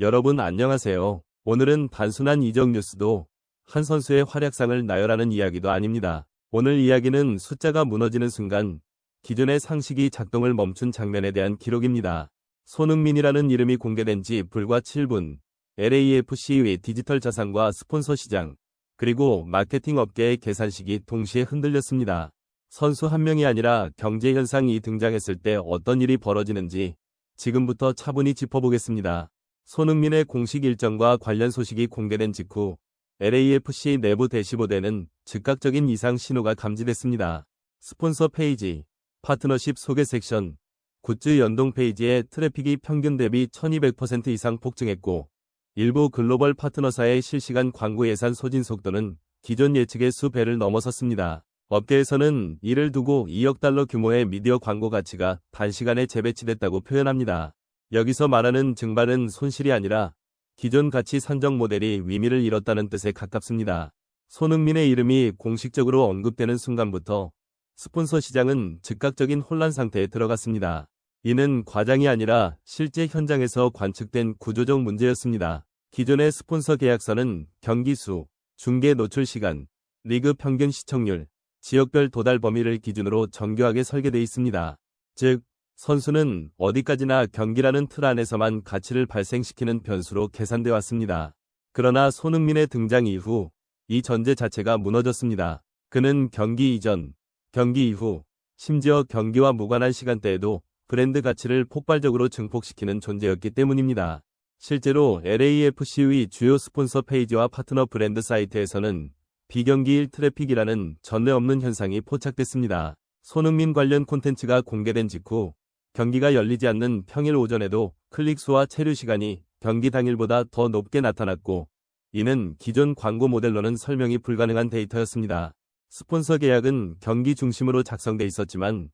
여러분 안녕하세요. 오늘은 단순한 이적 뉴스도 한 선수의 활약상을 나열하는 이야기도 아닙니다. 오늘 이야기는 숫자가 무너지는 순간 기존의 상식이 작동을 멈춘 장면에 대한 기록입니다. 손흥민이라는 이름이 공개된 지 불과 7분, LAFC의 디지털 자산과 스폰서 시장, 그리고 마케팅 업계의 계산식이 동시에 흔들렸습니다. 선수 한 명이 아니라 경제 현상이 등장했을 때 어떤 일이 벌어지는지 지금부터 차분히 짚어보겠습니다. 손흥민의 공식 일정과 관련 소식이 공개된 직후 LAFC 내부 대시보드에는 즉각적인 이상 신호가 감지됐습니다. 스폰서 페이지, 파트너십 소개 섹션, 굿즈 연동 페이지의 트래픽이 평균 대비 1200% 이상 폭증했고 일부 글로벌 파트너사의 실시간 광고 예산 소진 속도는 기존 예측의 수배를 넘어섰습니다. 업계에서는 이를 두고 2억 달러 규모의 미디어 광고 가치가 단시간에 재배치됐다고 표현합니다. 여기서 말하는 증발은 손실이 아니라 기존 가치 산정 모델이 의미를 잃었다는 뜻에 가깝습니다. 손흥민의 이름이 공식적으로 언급되는 순간부터 스폰서 시장은 즉각적인 혼란 상태에 들어갔습니다. 이는 과장이 아니라 실제 현장에서 관측된 구조적 문제였습니다. 기존의 스폰서 계약서는 경기 수, 중계 노출 시간, 리그 평균 시청률, 지역별 도달 범위를 기준으로 정교하게 설계되어 있습니다. 즉, 선수는 어디까지나 경기라는 틀 안에서만 가치를 발생시키는 변수로 계산되어 왔습니다. 그러나 손흥민의 등장 이후 이 전제 자체가 무너졌습니다. 그는 경기 이전, 경기 이후, 심지어 경기와 무관한 시간대에도 브랜드 가치를 폭발적으로 증폭시키는 존재였기 때문입니다. 실제로 LAFC의 주요 스폰서 페이지와 파트너 브랜드 사이트에서는 비경기일 트래픽이라는 전례 없는 현상이 포착됐습니다. 손흥민 관련 콘텐츠가 공개된 직후 경기가 열리지 않는 평일 오전에도 클릭 수와 체류 시간이 경기 당일보다 더 높게 나타났고 이는 기존 광고 모델로는 설명이 불가능한 데이터였습니다. 스폰서 계약은 경기 중심으로 작성돼 있었지만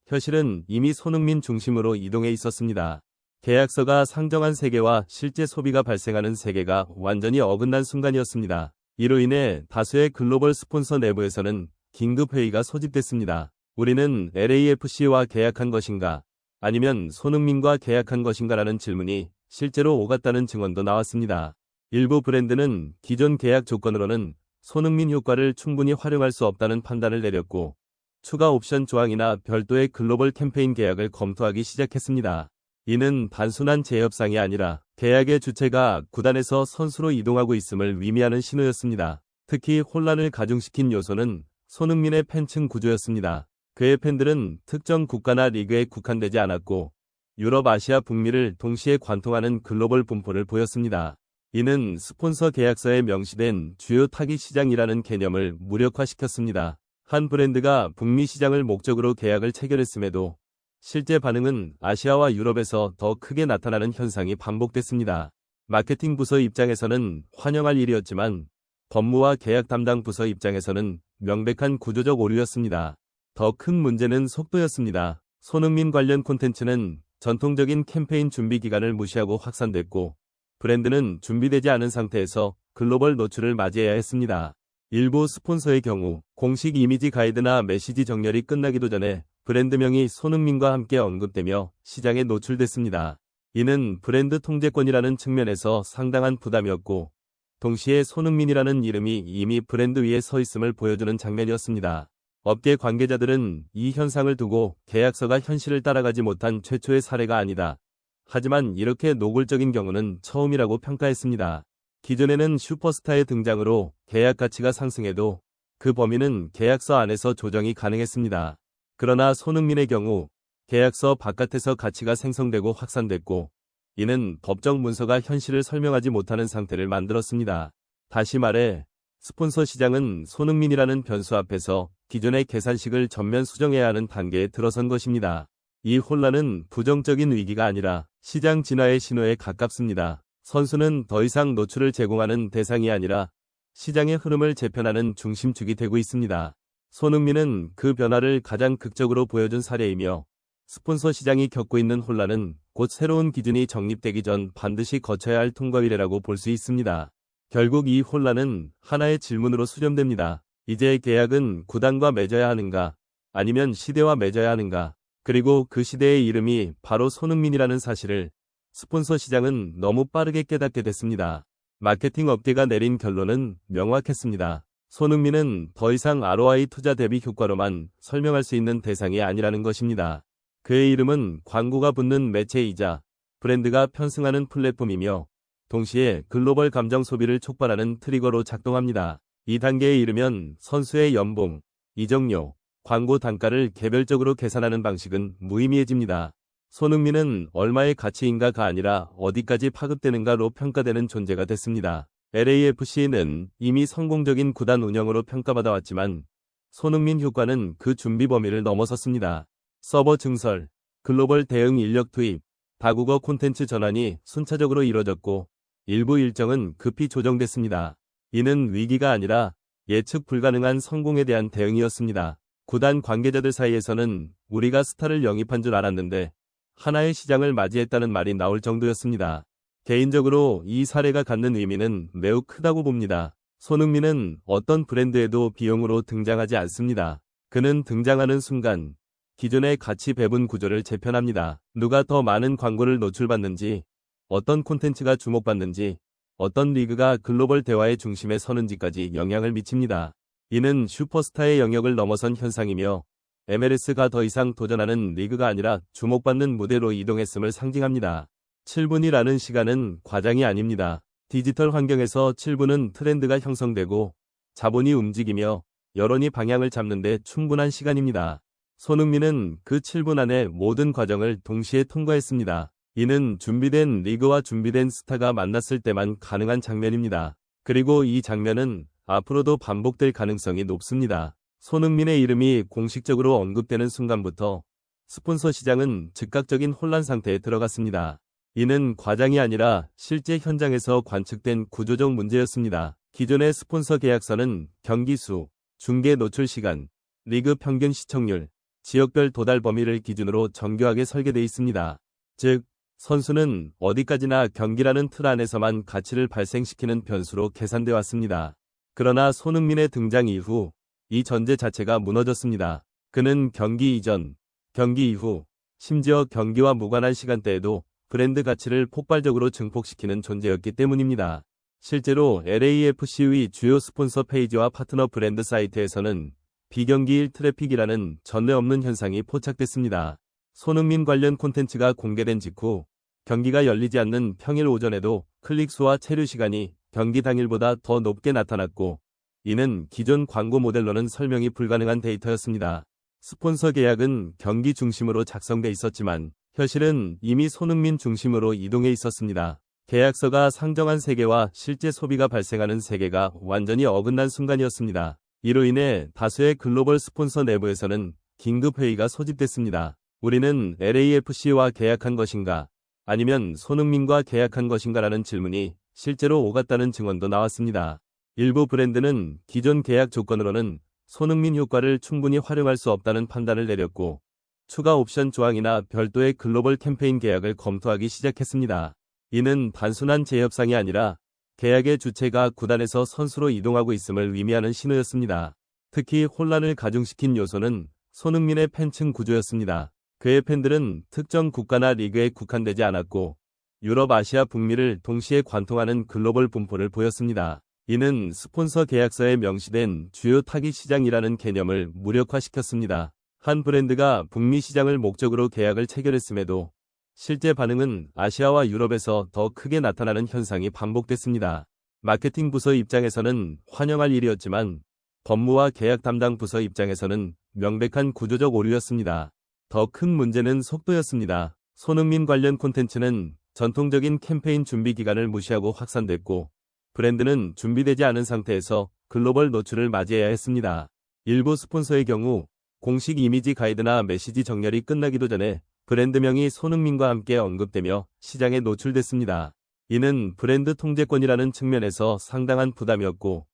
현실은 이미 손흥민 중심으로 이동해 있었습니다. 계약서가 상정한 세계와 실제 소비가 발생하는 세계가 완전히 어긋난 순간이었습니다. 이로 인해 다수의 글로벌 스폰서 내부에서는 긴급회의가 소집됐습니다. 우리는 LAFC와 계약한 것인가? 아니면 손흥민과 계약한 것인가라는 질문이 실제로 오갔다는 증언도 나왔습니다. 일부 브랜드는 기존 계약 조건으로는 손흥민 효과를 충분히 활용할 수 없다는 판단을 내렸고 추가 옵션 조항이나 별도의 글로벌 캠페인 계약을 검토하기 시작했습니다. 이는 단순한 재협상이 아니라 계약의 주체가 구단에서 선수로 이동하고 있음을 의미하는 신호였습니다. 특히 혼란을 가중시킨 요소는 손흥민의 팬층 구조였습니다. 그의 팬들은 특정 국가나 리그에 국한되지 않았고 유럽, 아시아, 북미를 동시에 관통하는 글로벌 분포를 보였습니다. 이는 스폰서 계약서에 명시된 주요 타깃 시장이라는 개념을 무력화시켰습니다. 한 브랜드가 북미 시장을 목적으로 계약을 체결했음에도 실제 반응은 아시아와 유럽에서 더 크게 나타나는 현상이 반복됐습니다. 마케팅 부서 입장에서는 환영할 일이었지만 법무와 계약 담당 부서 입장에서는 명백한 구조적 오류였습니다. 더 큰 문제는 속도였습니다. 손흥민 관련 콘텐츠는 전통적인 캠페인 준비 기간을 무시하고 확산됐고 브랜드는 준비되지 않은 상태에서 글로벌 노출을 맞이해야 했습니다. 일부 스폰서의 경우 공식 이미지 가이드나 메시지 정렬이 끝나기도 전에 브랜드명이 손흥민과 함께 언급되며 시장에 노출됐습니다. 이는 브랜드 통제권이라는 측면에서 상당한 부담이었고 동시에 손흥민이라는 이름이 이미 브랜드 위에 서 있음을 보여주는 장면이었습니다. 업계 관계자들은 이 현상을 두고 계약서가 현실을 따라가지 못한 최초의 사례가 아니다. 하지만 이렇게 노골적인 경우는 처음이라고 평가했습니다. 기존에는 슈퍼스타의 등장으로 계약 가치가 상승해도 그 범위는 계약서 안에서 조정이 가능했습니다. 그러나 손흥민의 경우 계약서 바깥에서 가치가 생성되고 확산됐고 이는 법적 문서가 현실을 설명하지 못하는 상태를 만들었습니다. 다시 말해 스폰서 시장은 손흥민이라는 변수 앞에서 기존의 계산식을 전면 수정해야 하는 단계에 들어선 것입니다. 이 혼란은 부정적인 위기가 아니라 시장 진화의 신호에 가깝습니다. 선수는 더 이상 노출을 제공하는 대상이 아니라 시장의 흐름을 재편하는 중심축이 되고 있습니다. 손흥민은 그 변화를 가장 극적으로 보여준 사례이며 스폰서 시장이 겪고 있는 혼란은 곧 새로운 기준이 정립되기 전 반드시 거쳐야 할 통과위례라고 볼 수 있습니다. 결국 이 혼란은 하나의 질문으로 수렴됩니다. 이제 계약은 구단과 맺어야 하는가? 아니면 시대와 맺어야 하는가? 그리고 그 시대의 이름이 바로 손흥민이라는 사실을 스폰서 시장은 너무 빠르게 깨닫게 됐습니다. 마케팅 업계가 내린 결론은 명확했습니다. 손흥민은 더 이상 ROI 투자 대비 효과로만 설명할 수 있는 대상이 아니라는 것입니다. 그의 이름은 광고가 붙는 매체이자 브랜드가 편승하는 플랫폼이며 동시에 글로벌 감정 소비를 촉발하는 트리거로 작동합니다. 이 단계에 이르면 선수의 연봉, 이적료, 광고 단가를 개별적으로 계산하는 방식은 무의미해집니다. 손흥민은 얼마의 가치인가가 아니라 어디까지 파급되는가로 평가되는 존재가 됐습니다. LAFC는 이미 성공적인 구단 운영으로 평가받아왔지만 손흥민 효과는 그 준비 범위를 넘어섰습니다. 서버 증설, 글로벌 대응 인력 투입, 다국어 콘텐츠 전환이 순차적으로 이뤄졌고 일부 일정은 급히 조정됐습니다. 이는 위기가 아니라 예측 불가능한 성공에 대한 대응이었습니다. 구단 관계자들 사이에서는 우리가 스타를 영입한 줄 알았는데 하나의 시장을 맞이했다는 말이 나올 정도였습니다. 개인적으로 이 사례가 갖는 의미는 매우 크다고 봅니다. 손흥민은 어떤 브랜드에도 비용으로 등장하지 않습니다. 그는 등장하는 순간 기존의 가치 배분 구조를 재편합니다. 누가 더 많은 광고를 노출받는지, 어떤 콘텐츠가 주목받는지, 어떤 리그가 글로벌 대화의 중심에 서는지까지 영향을 미칩니다. 이는 슈퍼스타의 영역을 넘어선 현상이며 MLS가 더 이상 도전하는 리그가 아니라 주목받는 무대로 이동했음을 상징합니다. 7분이라는 시간은 과장이 아닙니다. 디지털 환경에서 7분은 트렌드가 형성되고 자본이 움직이며 여론이 방향을 잡는 데 충분한 시간입니다. 손흥민은 그 7분 안에 모든 과정을 동시에 통과했습니다. 이는 준비된 리그와 준비된 스타가 만났을 때만 가능한 장면입니다. 그리고 이 장면은 앞으로도 반복될 가능성이 높습니다. 손흥민의 이름이 공식적으로 언급되는 순간부터 스폰서 시장은 즉각적인 혼란 상태에 들어갔습니다. 이는 과장이 아니라 실제 현장에서 관측된 구조적 문제였습니다. 기존의 스폰서 계약서는 경기 수, 중계 노출 시간, 리그 평균 시청률, 지역별 도달 범위를 기준으로 정교하게 설계되어 있습니다. 즉, 선수는 어디까지나 경기라는 틀 안에서만 가치를 발생시키는 변수로 계산되어 왔습니다. 그러나 손흥민의 등장 이후 이 전제 자체가 무너졌습니다. 그는 경기 이전, 경기 이후, 심지어 경기와 무관한 시간대에도 브랜드 가치를 폭발적으로 증폭시키는 존재였기 때문입니다. 실제로 LAFC의 주요 스폰서 페이지와 파트너 브랜드 사이트에서는 비경기일 트래픽이라는 전례 없는 현상이 포착됐습니다. 손흥민 관련 콘텐츠가 공개된 직후 경기가 열리지 않는 평일 오전에도 클릭수와 체류 시간이 경기 당일보다 더 높게 나타났고 이는 기존 광고 모델로는 설명이 불가능한 데이터였습니다. 스폰서 계약은 경기 중심으로 작성돼 있었지만 현실은 이미 손흥민 중심으로 이동해 있었습니다. 계약서가 상정한 세계와 실제 소비가 발생하는 세계가 완전히 어긋난 순간이었습니다. 이로 인해 다수의 글로벌 스폰서 내부에서는 긴급회의가 소집됐습니다. 우리는 LAFC와 계약한 것인가? 아니면 손흥민과 계약한 것인가라는 질문이 실제로 오갔다는 증언도 나왔습니다. 일부 브랜드는 기존 계약 조건으로는 손흥민 효과를 충분히 활용할 수 없다는 판단을 내렸고 추가 옵션 조항이나 별도의 글로벌 캠페인 계약을 검토하기 시작했습니다. 이는 단순한 재협상이 아니라 계약의 주체가 구단에서 선수로 이동하고 있음을 의미하는 신호였습니다. 특히 혼란을 가중시킨 요소는 손흥민의 팬층 구조였습니다. 그의 팬들은 특정 국가나 리그에 국한되지 않았고 유럽, 아시아, 북미를 동시에 관통하는 글로벌 분포를 보였습니다. 이는 스폰서 계약서에 명시된 주요 타깃 시장이라는 개념을 무력화시켰습니다. 한 브랜드가 북미 시장을 목적으로 계약을 체결했음에도 실제 반응은 아시아와 유럽에서 더 크게 나타나는 현상이 반복됐습니다. 마케팅 부서 입장에서는 환영할 일이었지만 법무와 계약 담당 부서 입장에서는 명백한 구조적 오류였습니다. 더 큰 문제는 속도였습니다. 손흥민 관련 콘텐츠는 전통적인 캠페인 준비 기간을 무시하고 확산됐고 브랜드는 준비되지 않은 상태에서 글로벌 노출을 맞이해야 했습니다. 일부 스폰서의 경우 공식 이미지 가이드나 메시지 정렬이 끝나기도 전에 브랜드명이 손흥민과 함께 언급되며 시장에 노출됐습니다. 이는 브랜드 통제권이라는 측면에서 상당한 부담이었고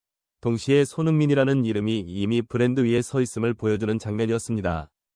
동시에 손흥민이라는 이름이 이미 브랜드 위에 서 있음을 보여주는 장면이었습니다.